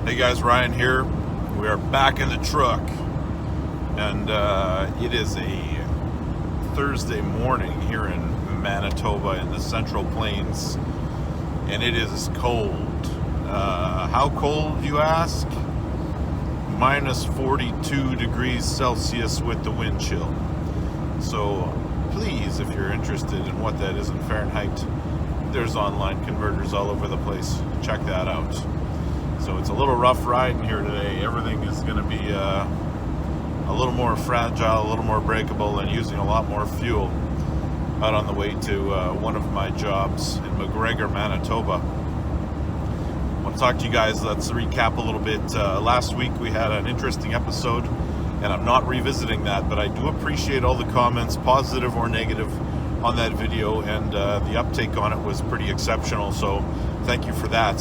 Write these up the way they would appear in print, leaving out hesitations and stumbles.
Hey guys, Ryan here. We are back in the truck, and it is a Thursday morning here in Manitoba in the Central Plains, and it is cold. How cold, you ask? Minus 42 degrees Celsius with the wind chill. So please, if you're interested in what that is in Fahrenheit, there's online converters all over the place. Check that out. So it's a little rough riding here today. Everything is going to be a little more fragile, a little more breakable, and using a lot more fuel out on the way to one of my jobs in McGregor, Manitoba. I want to talk to you guys. Let's recap a little bit. Last week we had an interesting episode, and I'm not revisiting that, but I do appreciate all the comments, positive or negative, on that video, and the uptake on it was pretty exceptional, so thank you for that.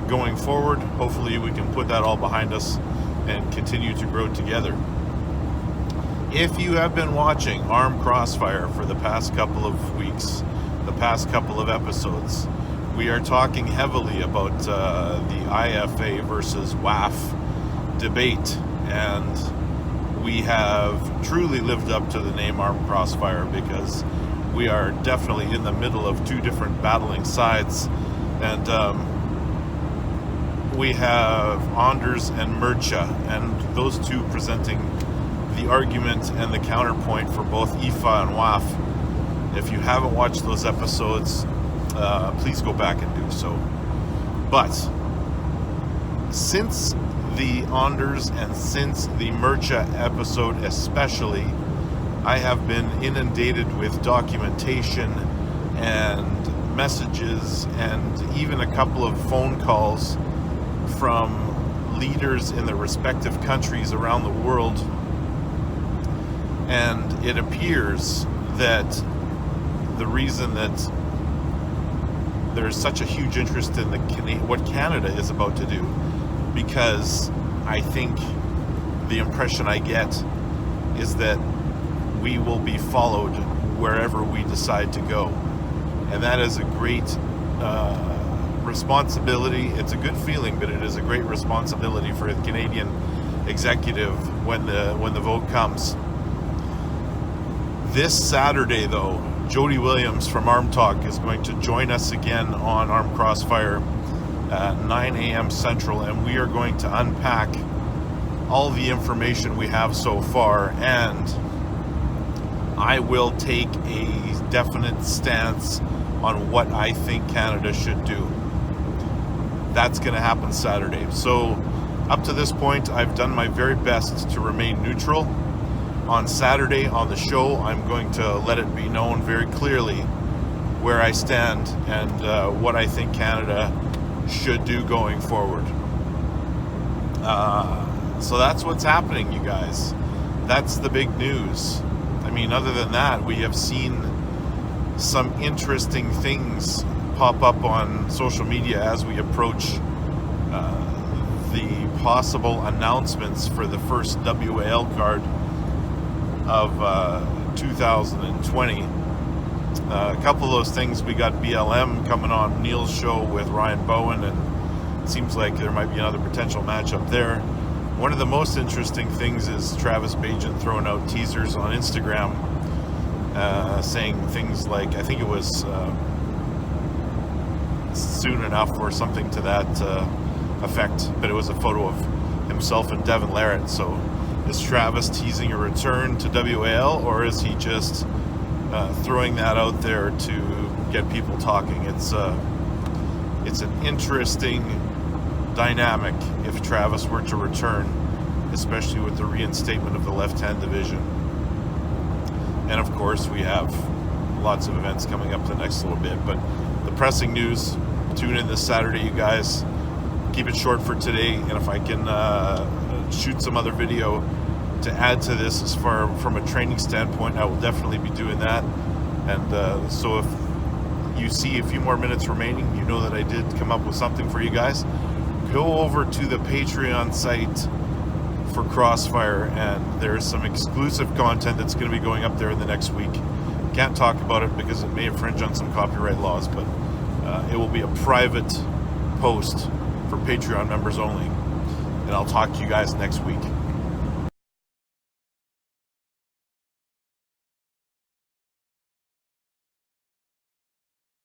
Going forward, hopefully we can put that all behind us and continue to grow together. If you have been watching CROSSFIRE for the past couple of weeks, the past couple of episodes, we are talking heavily about the IFA versus WAF debate, and we have truly lived up to the name CROSSFIRE because we are definitely in the middle of two different battling sides, and we have Anders and Murcha, and those two presenting the argument and the counterpoint for both IFA and WAF. If you haven't watched those episodes, please go back and do so. But since the Anders and since the Murcha episode especially, I have been inundated with documentation and messages and even a couple of phone calls from leaders in the respective countries around the world, and it appears that the reason that there's such a huge interest in what Canada is about to do, because I think the impression I get is that we will be followed wherever we decide to go, and that is a great responsibility. It's a good feeling, but it is a great responsibility for the Canadian executive when the vote comes. This Saturday, though, Jody Williams from Arm Talk is going to join us again on CROSSFIRE at 9 a.m. Central, and we are going to unpack all the information we have so far, and I will take a definite stance on what I think Canada should do. That's going to happen Saturday. So up to this point, I've done my very best to remain neutral. On Saturday on the show, I'm going to let it be known very clearly where I stand and what I think Canada should do going forward. So that's what's happening, you guys. That's the big news. I mean, other than that, we have seen some interesting things pop up on social media as we approach the possible announcements for the first WAL card of 2020. A couple of those things, we got BLM coming on Neil's show with Ryan Bowen, and it seems like there might be another potential matchup there. One of the most interesting things is Travis Bajan throwing out teasers on Instagram, saying things like, I think it was soon enough or something to that effect, but it was a photo of himself and Devin Larratt. So is Travis teasing a return to WAL, or is he just throwing that out there to get people talking? It's an interesting dynamic if Travis were to return, especially with the reinstatement of the left-hand division. And of course, we have lots of events coming up the next little bit, but the pressing news, tune in this Saturday, you guys. Keep it short for today, and if I can shoot some other video to add to this as far from a training standpoint, I will definitely be doing that. And so if you see a few more minutes remaining, you know that I did come up with something for you guys. Go over to the Patreon site for CROSSFIRE, and there's some exclusive content that's going to be going up there in the next week. Can't talk about it because it may infringe on some copyright laws, but it will be a private post for Patreon members only. And I'll talk to you guys next week.